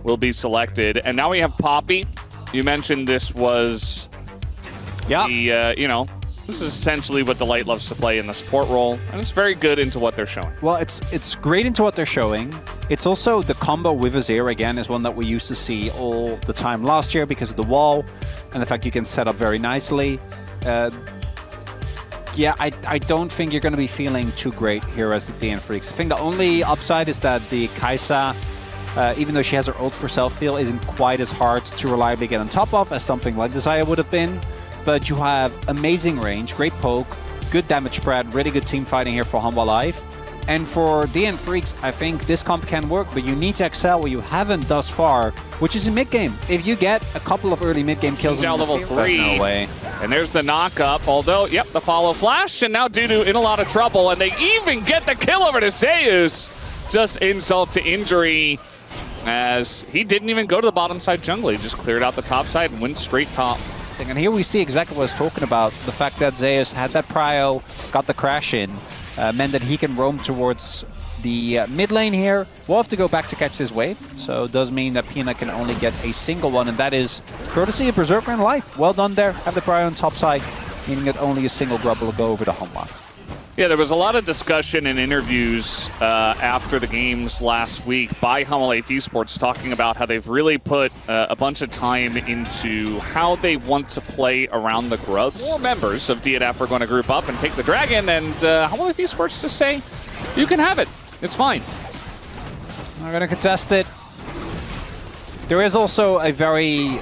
will be selected. And now we have Poppy. You mentioned this was the, you know, this is essentially what Delight loves to play in the support role, and it's very good into what they're showing. Well, it's great into what they're showing. It's also the combo with Azir, again, is one that we used to see all the time last year because of the wall and the fact you can set up very nicely. Yeah, I don't think you're going to be feeling too great here as the DNF Freaks. I think the only upside is that the Kai'Sa, even though she has her ult for self-heal, isn't quite as hard to reliably get on top of as something like Desire would have been. But you have amazing range, great poke, good damage spread, really good team fighting here for HANWHA Live. And for DNF Freaks, I think this comp can work, but you need to excel where you haven't thus far, which is in mid-game. If you get a couple of early mid-game kills now level 3, there's no way. And there's the knock-up, although, yep, the follow flash, and now Dudu in a lot of trouble, and they even get the kill over to ZEUS. Just insult to injury, as he didn't even go to the bottom side jungle. He just cleared out the top side and went straight top. And here we see exactly what I was talking about. The fact that ZEUS had that prio, got the crash in, meant that he can roam towards the mid lane here. We'll have to go back to catch this wave. So it does mean that Peanut can only get a single one, and that is courtesy of Berserker and Life. Well done there. Have the prio on top side, meaning that only a single grub will go over to HANWHA. Yeah, there was a lot of discussion and interviews after the games last week by HLE Esports talking about how they've really put a bunch of time into how they want to play around the grubs. More members of DNF are going to group up and take the dragon, and HLE Esports just say, you can have it. It's fine. We're going to contest it. There is also a very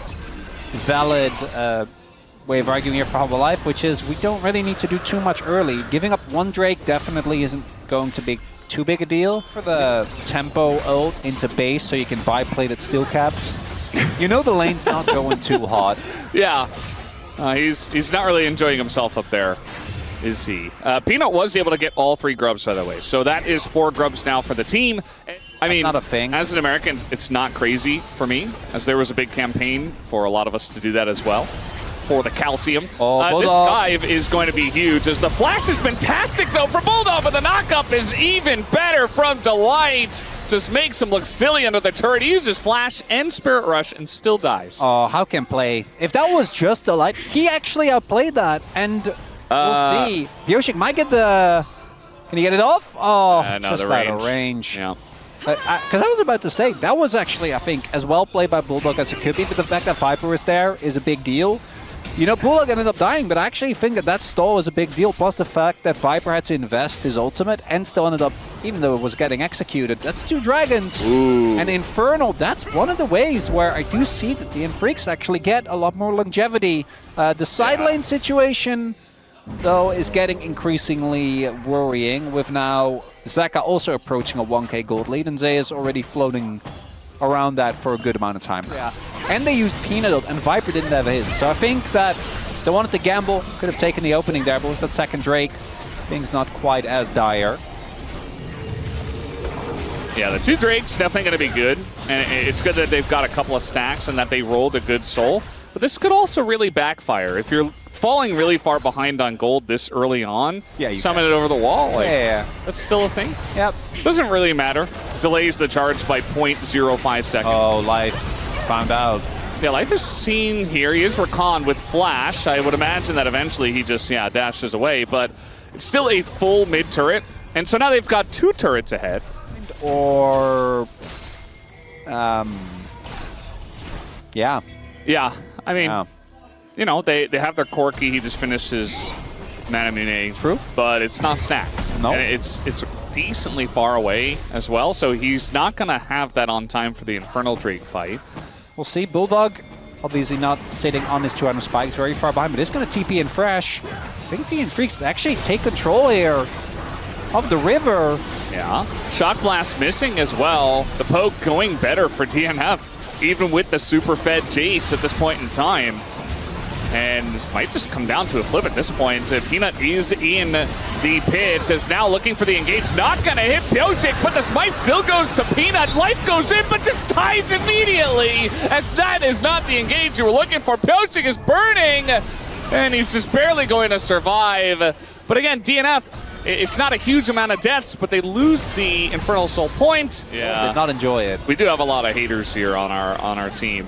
valid way of arguing here for HANWHA Life, which is we don't really need to do too much early. Giving up one Drake definitely isn't going to be too big a deal. For the tempo ult into base so you can buy plated steel caps, you know the lane's not going too hot. Yeah, he's not really enjoying himself up there, is he? Peanut was able to get all 3 grubs, by the way, so that is 4 grubs now for the team. I mean, not a thing. As an American, it's not crazy for me, as there was a big campaign for a lot of us to do that as well. For the calcium. This dive is going to be huge, as the flash is fantastic though for Bulldog, but the knockup is even better from Delight. Just makes him look silly under the turret. He uses flash and Spirit Rush and still dies. Oh, how can play? If that was just Delight, he actually outplayed that, and we'll see. Yoshik might get the... Can he get it off? Oh, no, just out of range. Yeah. Because I was about to say, that was actually, I think, as well played by Bulldog as it could be, but the fact that Viper was there is a big deal. You know, Bulldog ended up dying, but I actually think that stall was a big deal, plus the fact that Viper had to invest his ultimate and still ended up, even though it was getting executed, that's 2 dragons. Ooh. And Infernal, that's one of the ways where I do see that the Freaks actually get a lot more longevity. The side lane situation, though, is getting increasingly worrying, with now Zaka also approaching a 1k gold lead, and Zay is already floating around that for a good amount of time. Yeah. And they used Peanut, and Viper didn't have his. So I think that they wanted to gamble, could have taken the opening there, but with that second Drake, things not quite as dire. Yeah, the 2 Drakes definitely going to be good. And it's good that they've got a couple of stacks and that they rolled a good soul. But this could also really backfire. If you're falling really far behind on gold this early on, summon it over the wall. Like, that's still a thing. Yep. Doesn't really matter. Delays the charge by 0.05 seconds. Oh, Life found out. Yeah, Life is seen here. He is recon with flash. I would imagine that eventually he just, dashes away. But it's still a full mid turret. And so now they've got 2 turrets ahead. Or... yeah. Yeah, I mean... You know, they have their Corki. He just finished his Manamune. True. But it's not stacked. No. And it's decently far away as well, so he's not going to have that on time for the Infernal Drake fight. We'll see. Bulldog, obviously not sitting on his 2 item spikes very far behind, but it's going to TP in fresh. I think DNF Freaks actually take control here of the river. Yeah. Shock Blast missing as well. The poke going better for DNF, even with the super fed Jace at this point in time. And might just come down to a flip at this point. So Peanut is in the pit, is now looking for the engage. Not going to hit Pyosik, but the smite still goes to Peanut. Life goes in, but just dies immediately, as that is not the engage you were looking for. Pyosik is burning, and he's just barely going to survive. But again, DNF It's not a huge amount of deaths, but they lose the Infernal Soul point. Yeah. Did not enjoy it. We do have a lot of haters here on our team.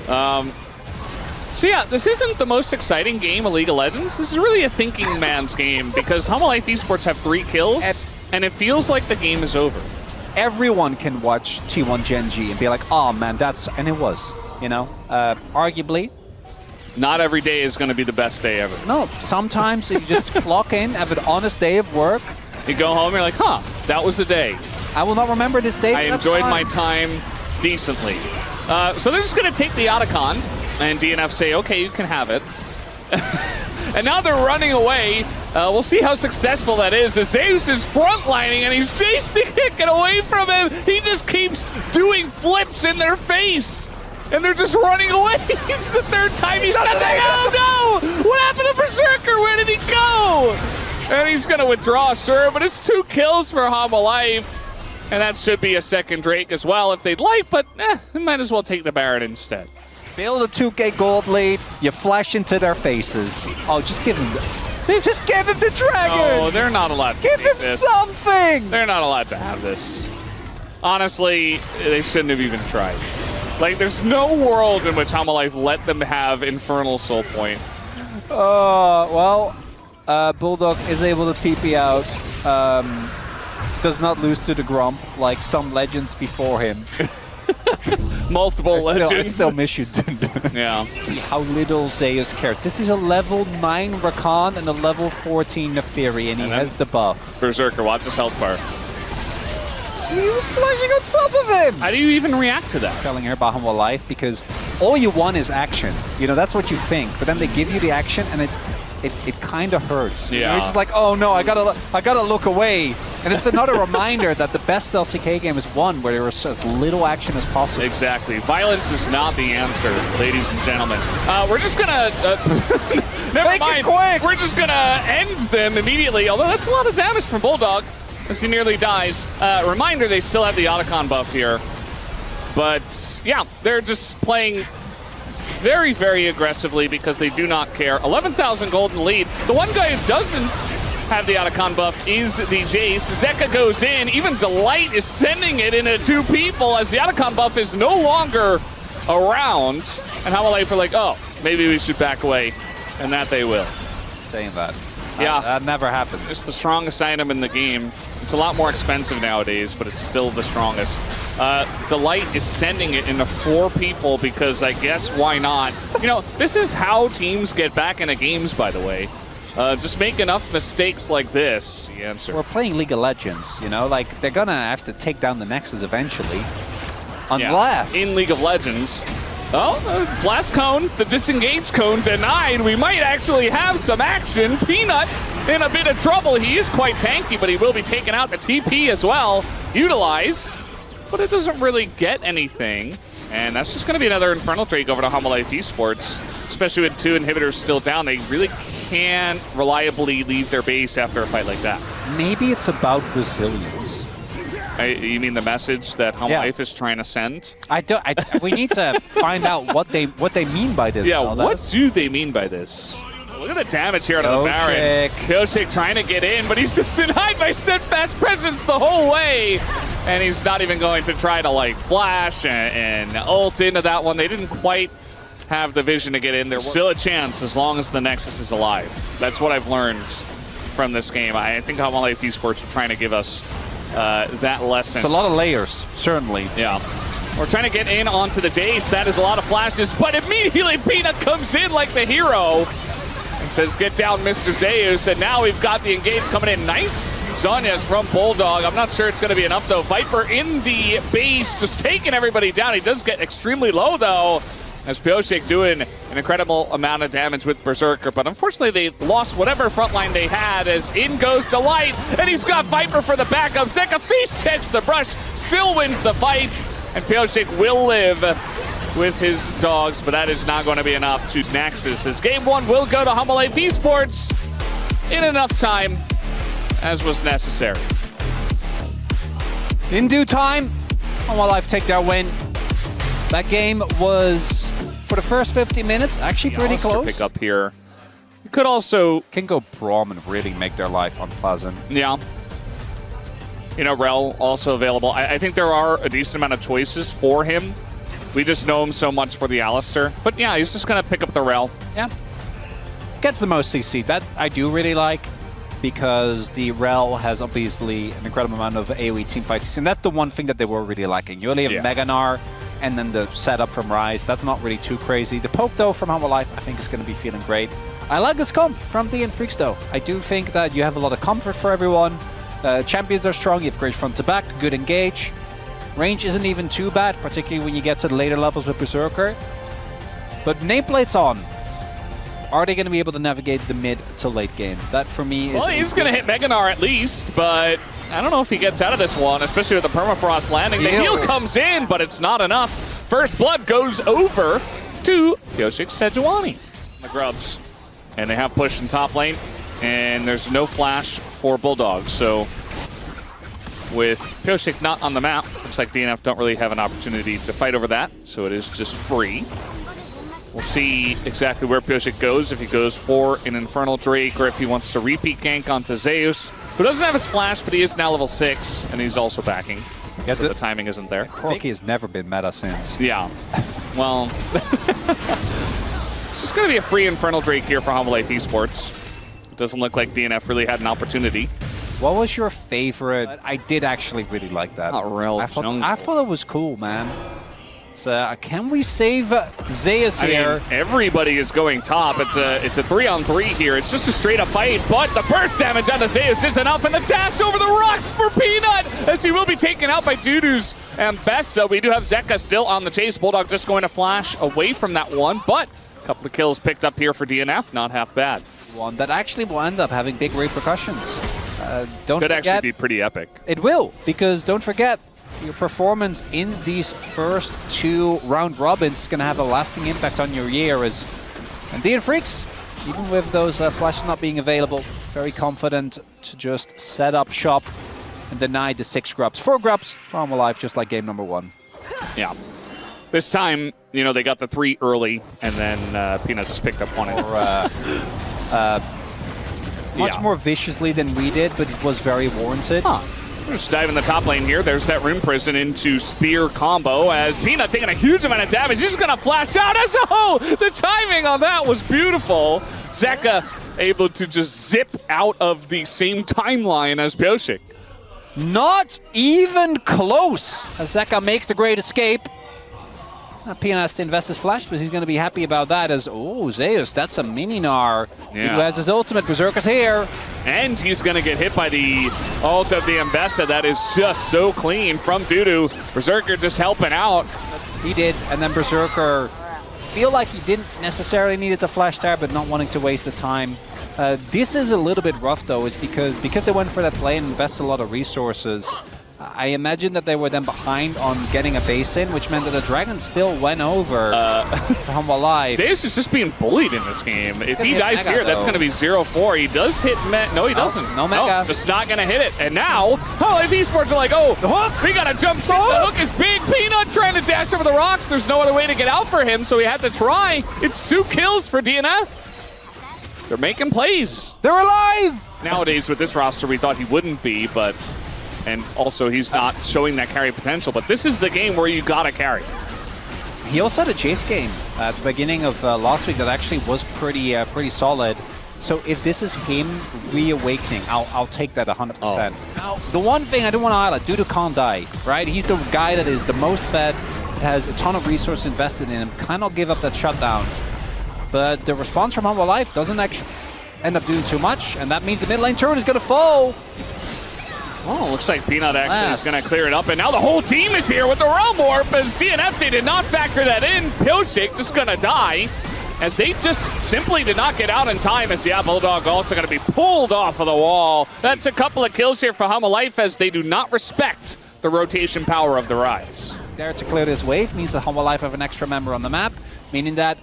So yeah, this isn't the most exciting game of League of Legends. This is really a thinking man's game because HLE Esports have 3 kills, and it feels like the game is over. Everyone can watch T1 Gen G and be like, oh man, and it was, you know, arguably. Not every day is going to be the best day ever. No, sometimes if you just clock in, have an honest day of work. You go home, you're like, huh, that was the day. I will not remember this day. I enjoyed my time decently. So they're just going to take the Otacon, and DNF say, okay, you can have it. And now they're running away. We'll see how successful that is. As ZEUS is frontlining, and he's chasing it, get away from him. He just keeps doing flips in their face. And they're just running away. It's the 3rd time he's done that. Oh no! What happened to Berserker? Where did he go? And he's going to withdraw, sure, but it's 2 kills for HLE. And that should be a 2nd Drake as well if they'd like, but they might as well take the Baron instead. Build a 2K gold lead, you flash into their faces. Oh, just give him just give him the dragon! Oh, they're not allowed to give him this. Something! They're not allowed to have this. Honestly, they shouldn't have even tried. Like, there's no world in which HLE let them have Infernal Soul Point. Well, Bulldog is able to TP out. Does not lose to the Grump like some legends before him. Multiple legends. I still miss you, dude. Yeah. How little ZEUS cares. This is a level 9 Rakan and a level 14 Neferi, and he has the buff. Berserker, watch his health bar. You're flashing on top of him! How do you even react to that? Telling her about HANWHA life, because all you want is action. You know, that's what you think. But then they give you the action, and it kind of hurts. Yeah. You're just like, oh no, I gotta look away. And it's another reminder that the best LCK game is one where there is as little action as possible. Exactly. Violence is not the answer, ladies and gentlemen. We're just gonna never mind. Quick. We're just gonna end them immediately. Although that's a lot of damage from Bulldog as he nearly dies. Reminder: they still have the Otacon buff here, but yeah, they're just playing very, very aggressively because they do not care. 11,000 gold in the lead. The one guy who doesn't have the Otacon buff is the Jace. Zeka goes in. Even Delight is sending it into 2 people as the Otacon buff is no longer around. And HLE are like, oh, maybe we should back away. And that they will. Saying that. Yeah. That never happens. It's the strongest item in the game. It's a lot more expensive nowadays, but it's still the strongest. Delight is sending it into 4 people because I guess why not? You know, this is how teams get back into games, by the way. Just make enough mistakes like this. The answer. We're playing League of Legends, you know? Like, they're gonna have to take down the Nexus eventually. Unless... Yeah. In League of Legends. Oh, Blast Cone, the Disengage Cone denied. We might actually have some action. Peanut in a bit of trouble. He is quite tanky, but he will be taken out. The TP as well, utilized. But it doesn't really get anything. And that's just going to be another Infernal Drake over to HLE Esports. Especially with 2 inhibitors still down. They really can't reliably leave their base after a fight like that. Maybe it's about resilience. You mean the message that HLE is trying to send? We need to find out what they mean by this. Yeah, what do they mean by this? Look at the damage here out of the Baron. Pioshik trying to get in, but he's just denied by Steadfast Presence the whole way. And he's not even going to try to like flash and ult into that one. They didn't quite have the vision to get in. There's still a chance as long as the Nexus is alive. That's what I've learned from this game. I think HLE Esports are trying to give us that lesson. It's a lot of layers, certainly. Yeah. We're trying to get in onto the Jace. That is a lot of flashes, but immediately Peanut comes in like the hero and says, get down, Mr. ZEUS. And now we've got the engage coming in. Nice Zhonya's from Bulldog. I'm not sure it's going to be enough, though. Viper in the base, just taking everybody down. He does get extremely low, though, as Pioshik doing an incredible amount of damage with Berserker. But unfortunately, they lost whatever frontline they had as in goes Delight, and he's got Viper for the backup. Zeka face checks the brush, still wins the fight, and Pioshik will live with his dogs, but that is not going to be enough to Nexus, as game 1 will go to HLE Esports in enough time as was necessary. In due time, HLE take their win. That game was, for the first 50 minutes, actually pretty close. Pick up here. Could also... Can go Braum and really make their life unpleasant. Yeah. You know, Rel also available. I think there are a decent amount of choices for him. We just know him so much for the Alistair. But yeah, he's just going to pick up the Rel. Yeah. Gets the most CC. That I do really like, because the Rel has obviously an incredible amount of AoE teamfight CC. And that's the one thing that they were really lacking. You only have Meganar, and then the setup from Ryze. That's not really too crazy. The poke, though, from HANWHA Life, I think is going to be feeling great. I like this comp from DNF Freaks, though. I do think that you have a lot of comfort for everyone. Champions are strong. You have great front to back, good engage. Range isn't even too bad, particularly when you get to the later levels with Berserker. But nameplate's on. Are they going to be able to navigate the mid to late game? That, for me, is... Well, he's going to hit Meganar at least, but I don't know if he gets out of this one, especially with the Permafrost landing. The heal comes in, but it's not enough. First blood goes over to Pyosik Sejuani. The Grubs. And they have push in top lane, and there's no flash for Bulldog. So with Pyosik not on the map, looks like DNF don't really have an opportunity to fight over that, so it is just free. We'll see exactly where Pyosik goes, if he goes for an Infernal Drake or if he wants to repeat gank onto ZEUS, who doesn't have his flash, but he is now level 6, and he's also backing. So the timing isn't there. Corki has never been meta since. Yeah. Well, it's just going to be a free Infernal Drake here for HANWHA Life Esports. It doesn't look like DNF really had an opportunity. What was your favorite? I did actually really like that. I thought it was cool, man. So can we save ZEUS here? I mean, everybody is going top. It's a 3-on-3 here. It's just a straight up fight, but the burst damage on the ZEUS is enough, and the dash over the rocks for Peanut, as he will be taken out by Dudu's and Best. So we do have Zeka still on the chase. Bulldog just going to flash away from that one, but a couple of kills picked up here for DNF. Not half bad. One that actually will end up having big repercussions. Could actually be pretty epic. It will, because don't forget, your performance in these first 2 round robins is going to have a lasting impact on your year. And DNF Freaks, even with those flashes not being available, very confident to just set up shop and deny the 6 grubs. 4 grubs from HANWHA Life, just like game number 1. Yeah. This time, you know, they got the 3 early, and then Peanut just picked up 1. Much more viciously than we did, but it was very warranted. Just dive in the top lane here. There's that Rune Prison into Spear combo as Peanut taking a huge amount of damage. He's just going to flash out. The timing on that was beautiful. Zeka able to just zip out of the same timeline as Pyosik. Not even close as Zeka makes the great escape. Peanut has to invest his flash, but he's going to be happy about that as, oh, ZEUS, that's a mini-Gnar. Who has his ultimate. Berserker's here. And he's going to get hit by the ult of the Ambessa. That is just so clean from Dudu. Berserker just helping out. He did, and then Berserker feel like he didn't necessarily need it to flash there, but not wanting to waste the time. This is a little bit rough, though, is because they went for that play and invested a lot of resources. I imagine that they were then behind on getting a base in, which meant that the Dragon still went over to HANWHA Life. ZEUS is just being bullied in this game. If he dies Mega, here, that's going to be 0-4. He does hit No, he doesn't. No Mega. Just not going to hit it. And now, if Esports are like, oh, the hook! We got to jump ship. The hook is big. Peanut trying to dash over the rocks. There's no other way to get out for him, so he had to try. It's 2 kills for DNF. They're making plays. They're alive! Nowadays, with this roster, we thought he wouldn't be, but... And also, he's not showing that carry potential. But this is the game where you gotta carry. He also had a chase game at the beginning of last week that actually was pretty solid. So if this is him reawakening, I'll take that 100%. Now, the one thing I do want to highlight, Dudu can't die, right? He's the guy that is the most fed, that has a ton of resources invested in him, cannot give up that shutdown. But the response from HANWHA Life doesn't actually end up doing too much, and that means the mid lane turret is going to fall. Oh, looks like Peanut actually is going to clear it up. And now the whole team is here with the Realm Warp as DNF, they did not factor that in. Pyosik just going to die as they just simply did not get out in time as Bulldog also going to be pulled off of the wall. That's a couple of kills here for HANWHA Life as they do not respect the rotation power of the Ryze. There to clear this wave means that HANWHA Life have an extra member on the map, meaning that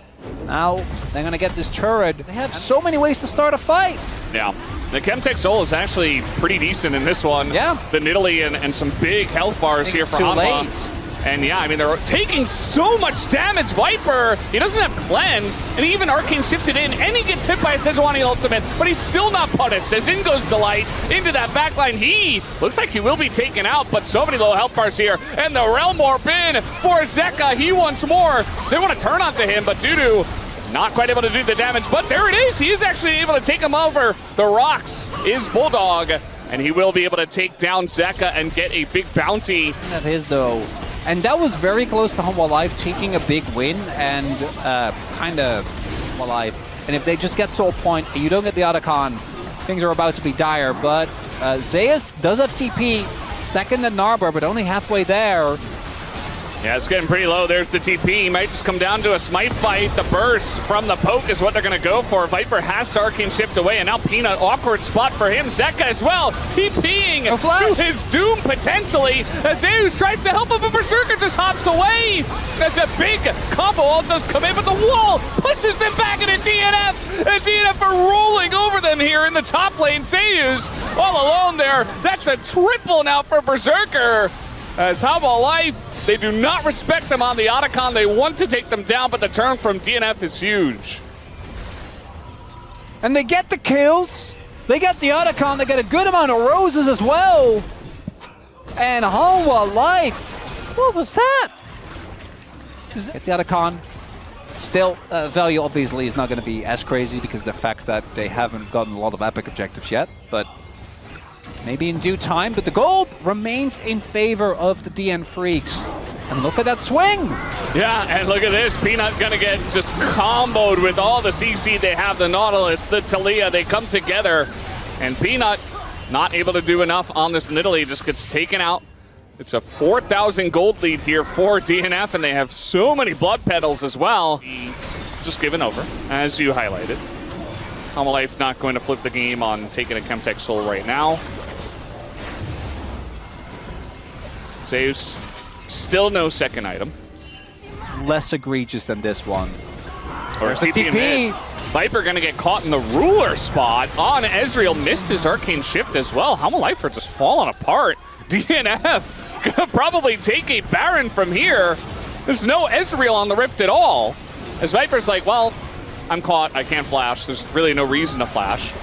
now they're going to get this turret. They have so many ways to start a fight. Yeah. The Chemtech Soul is actually pretty decent in this one. Yeah. The Nidalee and some big health bars here for HANWHA. And yeah, I mean, they're taking so much damage. Viper, he doesn't have cleanse, and he even arcane shifted in, and he gets hit by a Sejuani ultimate, but he's still not punished. As in goes Delight into that backline. He looks like he will be taken out, but so many low health bars here. And the Realm Warp in for Zeka. He wants more. They want to turn onto him, but Dudu not quite able to do the damage. But there it is. He is actually able to take him over. The rocks is Bulldog, and he will be able to take down Zeka and get a big bounty. Of his though. And that was very close to HANWHA Live taking a big win and kind of HANWHA Live. And if they just get to a point and you don't get the Otacon, things are about to be dire. But ZEUS does have TP, stacking the Narber, but only halfway there. Yeah, it's getting pretty low. There's the TP. He might just come down to a smite fight. The burst from the poke is what they're going to go for. Viper has to arcane shift away, and now Peanut, awkward spot for him. Zeka as well, TPing to his doom potentially. As ZEUS tries to help him, but Berserker just hops away. That's a big combo ult does come in, but the wall pushes them back into DNF. And DNF are rolling over them here in the top lane. ZEUS all alone there. That's a triple now for Berserker. As HANWHA Life, they do not respect them on the Otacon. They want to take them down, but the turn from DNF is huge. And they get the kills. They get the Otacon. They get a good amount of roses as well. And HANWHA Life. What was that? Get the Otacon. Still, value obviously is not going to be as crazy because of the fact that they haven't gotten a lot of epic objectives yet. But maybe in due time, but the gold remains in favor of the DN Freaks. And look at that swing! Yeah, and look at this. Peanut gonna get just comboed with all the CC. They have the Nautilus, the Talia, they come together. And Peanut not able to do enough on this Nidalee, just gets taken out. It's a 4,000 gold lead here for DNF, and they have so many blood petals as well. Just given over, as you highlighted. HANWHA Life not going to flip the game on taking a Chemtech Soul right now. ZEUS, still no second item. Less egregious than this one. Or TP. Viper gonna get caught in the ruler spot on Ezreal. Missed his arcane shift as well. HANWHA Life are just falling apart. DNF gonna probably take a Baron from here. There's no Ezreal on the Rift at all. As Viper's like, well, I'm caught, I can't flash. There's really no reason to flash.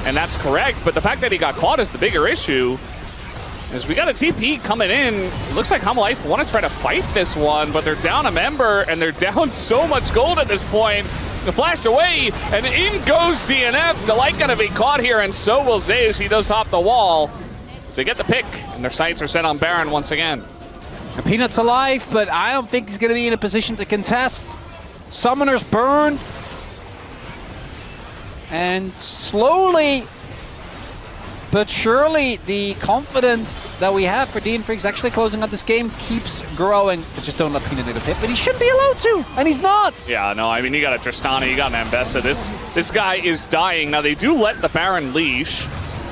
And that's correct, but the fact that he got caught is the bigger issue. As we got a TP coming in, it looks like HANWHA Life want to try to fight this one, but they're down a member, and they're down so much gold at this point. The flash away, and in goes DNF. Delight gonna be caught here, and so will ZEUS. He does hop the wall. So they get the pick, and their sights are set on Baron once again. And Peanut's alive, but I don't think he's gonna be in a position to contest. Summoner's burned. And slowly, but surely, the confidence that we have for DN Freaks actually closing out this game keeps growing. But just don't let Peanut get a hit, but he should be allowed to, and he's not. Yeah, no, I mean, you got a Tristana, you got an Ambessa. This guy is dying. Now, they do let the Baron leash,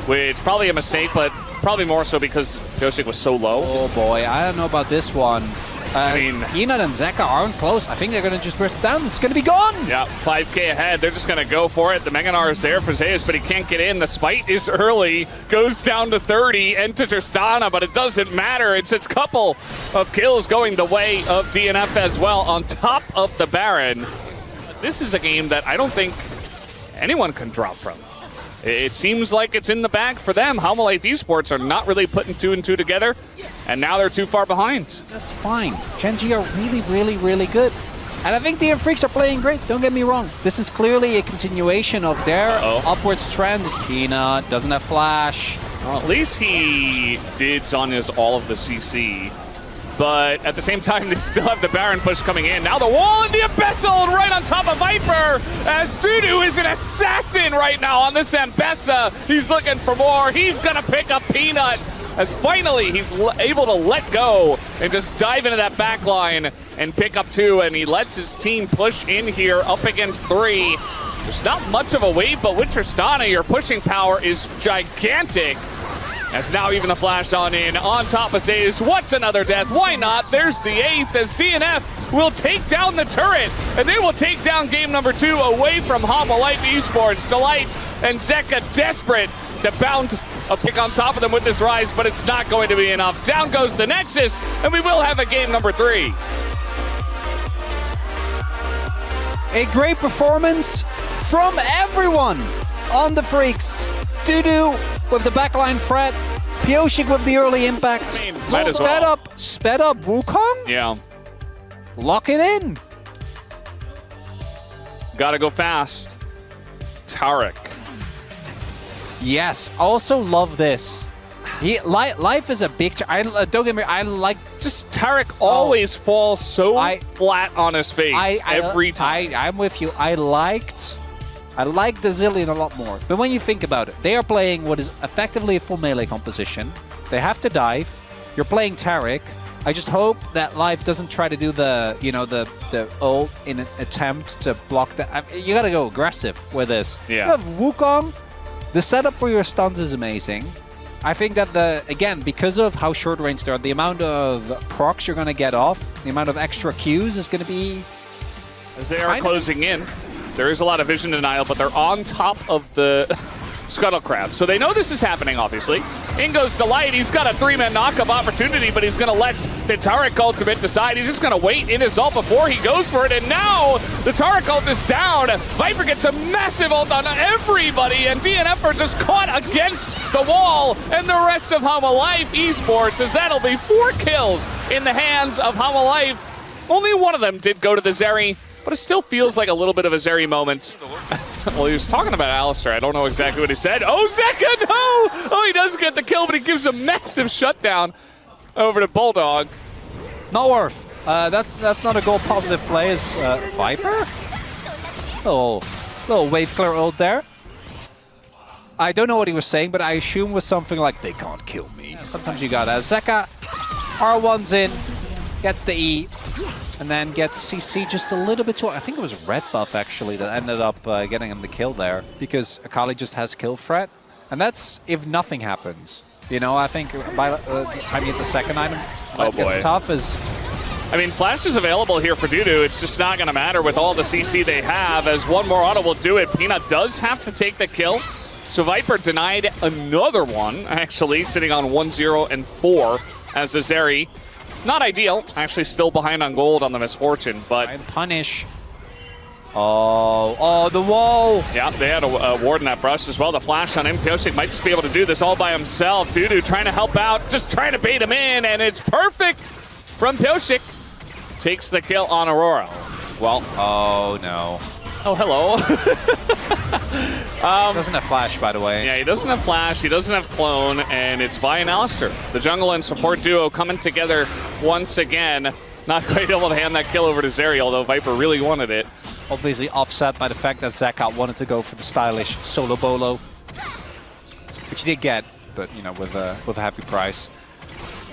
which probably a mistake, but probably more so because Josik was so low. Oh boy, I don't know about this one. I mean, Peanut and Zeka aren't close. I think they're going to just burst it down. It's going to be gone. Yeah, 5K ahead. They're just going to go for it. The Meganar is there for ZEUS, but he can't get in. The Spite is early. Goes down to 30 and to Tristana, but it doesn't matter. It's a couple of kills going the way of DNF as well on top of the Baron. This is a game that I don't think anyone can drop from. It seems like it's in the bag for them. HANWHA Life Esports are not really putting 2 and 2 together, and now they're too far behind. That's fine. Gen.G are really, really, really good. And I think the Freaks are playing great, don't get me wrong. This is clearly a continuation of their upwards trend. Peanut doesn't have flash. Well, at least he did on his all of the CC. But at the same time, they still have the Baron push coming in. Now the wall and the Ambessa right on top of Viper, as Dudu is an assassin right now on this Ambessa. He's looking for more. He's going to pick up Peanut, as finally he's able to let go and just dive into that back line and pick up 2, and he lets his team push in here up against 3. There's not much of a wave, but with Tristana, your pushing power is gigantic. As now even the flash on in, on top of ZEUS. What's another death? Why not? There's the 8th as DNF will take down the turret, and they will take down game number 2 away from HANWHA Life Esports. Delight and Zeka desperate to bound a pick on top of them with this rise, but it's not going to be enough. Down goes the Nexus, and we will have a game number 3. A great performance from everyone on the Freaks. Dudu with the backline threat. Pioshik with the early impact. Might as well. Sped up Wukong? Yeah. Lock it in. Gotta go fast. Tarek. Yes, also love this. Life is a big... don't get me... I like... Just Tarek always falls so flat on his face every time. I'm with you. I liked the Zillion a lot more. But when you think about it, they are playing what is effectively a full melee composition. They have to dive. You're playing Tarek. I just hope that Life doesn't try to do the, you know, the ult in an attempt to block that. You gotta go aggressive with this. Yeah. You have Wukong. The setup for your stuns is amazing. I think that again, because of how short range they are, the amount of procs you're gonna get off, the amount of extra Qs is gonna be... As they are closing in, there is a lot of vision denial, but they're on top of the Scuttle Crab. So they know this is happening, obviously. In goes Delight. He's got a 3-man knockup opportunity, but he's going to let the Tarek ultimate decide. He's just going to wait in his ult before he goes for it. And now the Tarek ult is down. Viper gets a massive ult on everybody, and DNF are just caught against the wall. And the rest of HANWHA Life Esports, as that'll be 4 kills in the hands of HANWHA Life. Only one of them did go to the Zeri, but it still feels like a little bit of a Zeri moment. Well, he was talking about Alistair. I don't know exactly what he said. Oh, Zeka, no! Oh, he does get the kill, but he gives a massive shutdown over to Bulldog. Not worth. That's not a goal positive play. Is Viper? Little wave clear ult there. I don't know what he was saying, but I assume was something like, they can't kill me. Sometimes you got that. Zeka, R1's in, gets the E. And then gets CC just a little bit too... I think it was Red Buff, actually, that ended up getting him the kill there. Because Akali just has kill threat. And that's if nothing happens. You know, I think by the time you get the second item, oh boy, it's tough as... I mean, Flash is available here for Dudu. It's just not going to matter with all the CC they have, as one more auto will do it. Peanut does have to take the kill. So Viper denied another one, actually, sitting on 1-0 and 4 as a Zeri. Not ideal. Actually still behind on gold on the Misfortune, but... Punish. Oh, the wall! Yeah, they had a ward in that brush as well. The flash on him. Pioshik might just be able to do this all by himself. Dudu trying to help out, just trying to bait him in, and it's perfect from Pioshik. Takes the kill on Aurora. Well, oh no. Oh, hello. Doesn't have flash, by the way. Yeah, he doesn't have flash, he doesn't have clone, and it's Vi and Alistair. The jungle and support duo coming together once again. Not quite able to hand that kill over to Zeri, although Viper really wanted it. Obviously offset by the fact that Zeka wanted to go for the stylish solo bolo, which he did get, but you know, with a happy price.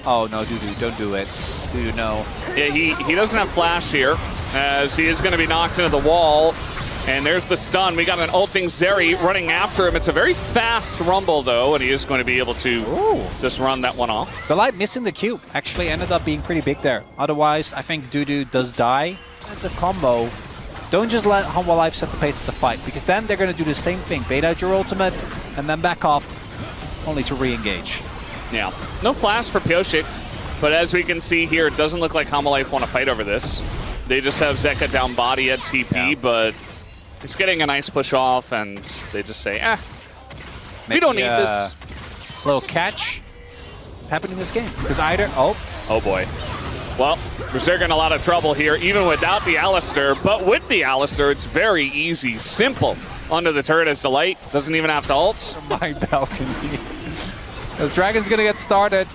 Oh no, Dudu, don't do it. Dudu, no. Yeah, he doesn't have flash here, as he is going to be knocked into the wall. And there's the stun. We got an ulting Zeri running after him. It's a very fast rumble, though, and he is going to be able to just run that one off. The light missing the Q actually ended up being pretty big there. Otherwise, I think Dudu does die. That's a combo. Don't just let HANWHA Life set the pace of the fight, because then they're going to do the same thing. Bait out your ultimate, and then back off, only to re-engage. Yeah. No flash for Pioshik, but as we can see here, it doesn't look like HANWHA Life want to fight over this. They just have Zeka down body at TP, but he's getting a nice push off, and they just say, we don't need this. Little catch happened in this game, because either... Oh boy. Well, Berserker in a lot of trouble here, even without the Alistair, but with the Alistair, it's very easy, simple. Under the turret as Delight, doesn't even have to ult. My balcony. As Dragon's gonna get started.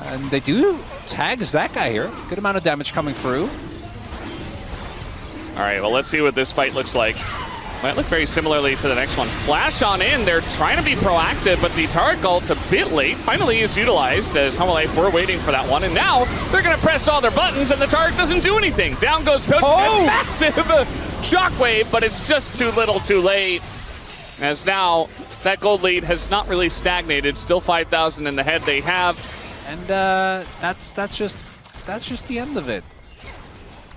And they do tag Zeka here. Good amount of damage coming through. All right, well, let's see what this fight looks like. Might look very similarly to the next one. Flash on in, they're trying to be proactive, but the Tarek ult a bit late. Finally is utilized as HANWHA Life were waiting for that one, and now they're gonna press all their buttons and the Tarek doesn't do anything. Down goes Pioshik, massive shockwave, but it's just too little too late. As now, that gold lead has not really stagnated, still 5,000 in the head they have. And that's just the end of it.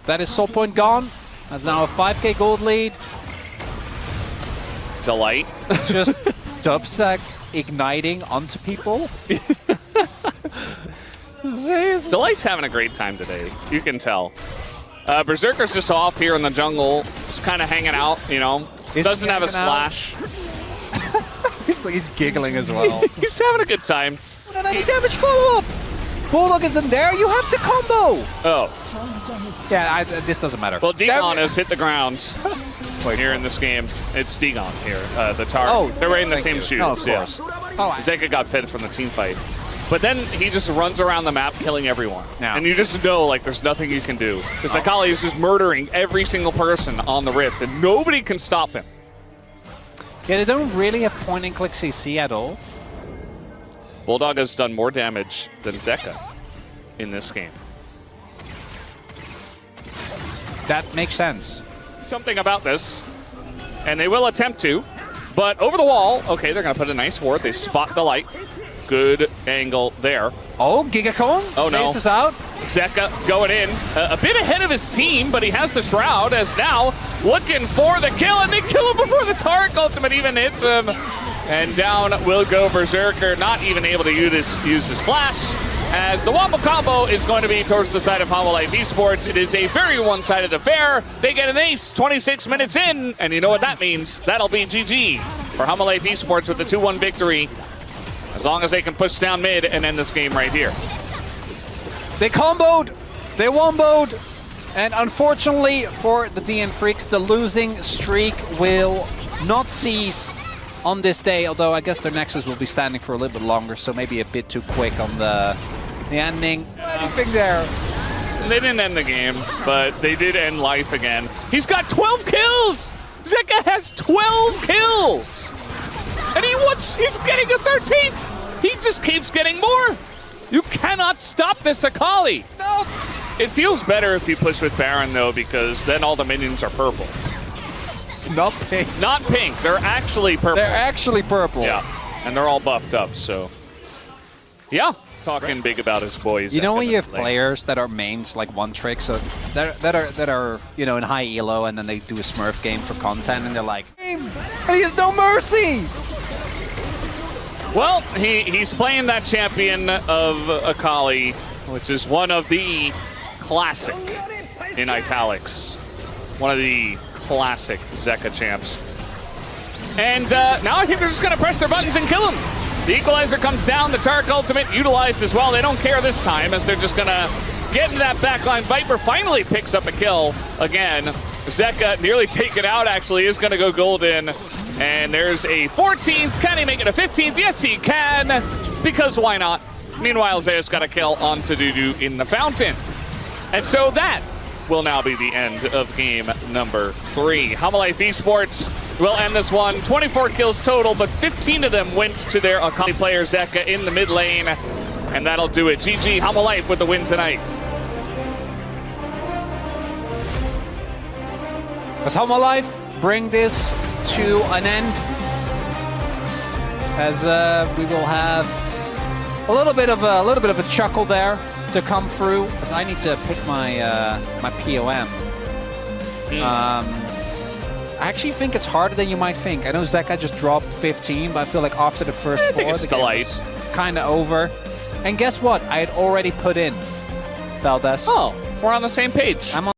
That is Soul Point gone. That's now a 5k gold lead. Delight. Just Dubstack igniting onto people. Delight's having a great time today. You can tell. Berserker's just off here in the jungle, just kind of hanging out, you know. Doesn't have a splash. He's giggling as well. He's having a good time. Not any damage follow-up. Bulldog isn't there. You have to combo. Oh. Yeah, this doesn't matter. Well, Dagon has hit the ground here in this game. It's Dagon here, the Tar. Oh, they're wearing the same shoes. No, of course. Yeah. Oh, Zeka got fed from the team fight. But then he just runs around the map killing everyone. Yeah. And you just know, like, there's nothing you can do. Because Akali is just murdering every single person on the Rift, and nobody can stop him. Yeah, they don't really have point-and-click CC at all. Bulldog has done more damage than Zeka in this game. That makes sense. Something about this, and they will attempt to, but over the wall, okay, they're going to put a nice ward. They spot the light. Good angle there. Oh, Gigacon. Oh, no. Faces out. Zeka going in. A bit ahead of his team, but he has the Shroud as now looking for the kill, and they kill him before the Tark ultimate even hits him. And down will go Berserker, not even able to use his flash, as the Wombo combo is going to be towards the side of HANWHA Life Esports. It is a very one-sided affair. They get an ace 26 minutes in, and you know what that means. That'll be GG for HANWHA Life Esports with the 2-1 victory. As long as they can push down mid and end this game right here. They comboed, they womboed, and unfortunately for the DN Freaks, the losing streak will not cease on this day, although I guess their Nexus will be standing for a little bit longer, so maybe a bit too quick on the ending. Anything there. They didn't end the game, but they did end life again. He's got 12 kills! Zeka has 12 kills! And he's getting a 13th! He just keeps getting more! You cannot stop this Akali! No! It feels better if you push with Baron, though, because then all the minions are purple. Not pink. Not pink. They're actually purple. They're actually purple. Yeah. And they're all buffed up, so... Yeah. Talking big about his boys. You know when you have players that are mains like one trick, so that are you know in high elo, and then they do a Smurf game for content, and they're like, "He has no mercy." Well, he's playing that champion of Akali, which is one of the classic, in italics, one of the classic Zeka champs. And now I think they're just going to press their buttons and kill him. The equalizer comes down, the Tark ultimate utilized as well. They don't care this time as they're just going to get into that backline. Viper finally picks up a kill again. Zeka nearly taken out, actually, is going to go golden. And there's a 14th. Can he make it a 15th? Yes, he can, because why not? Meanwhile, Zeus got a kill on Dudu in the fountain. And so that will now be the end of game number 3. HANWHA Life Esports will end this one. 24 kills total, but 15 of them went to their Akali player, Zeka, in the mid lane. And that'll do it. GG, HANWHA Life with the win tonight. Does HANWHA Life bring this to an end? As we will have a little bit of a chuckle there to come through. As I need to pick my my POM. I actually think it's harder than you might think. I know Zeka just dropped 15, but I feel like after the first 4, it's the game was kind of over. And guess what? I had already put in VODS. Oh, we're on the same page. I'm on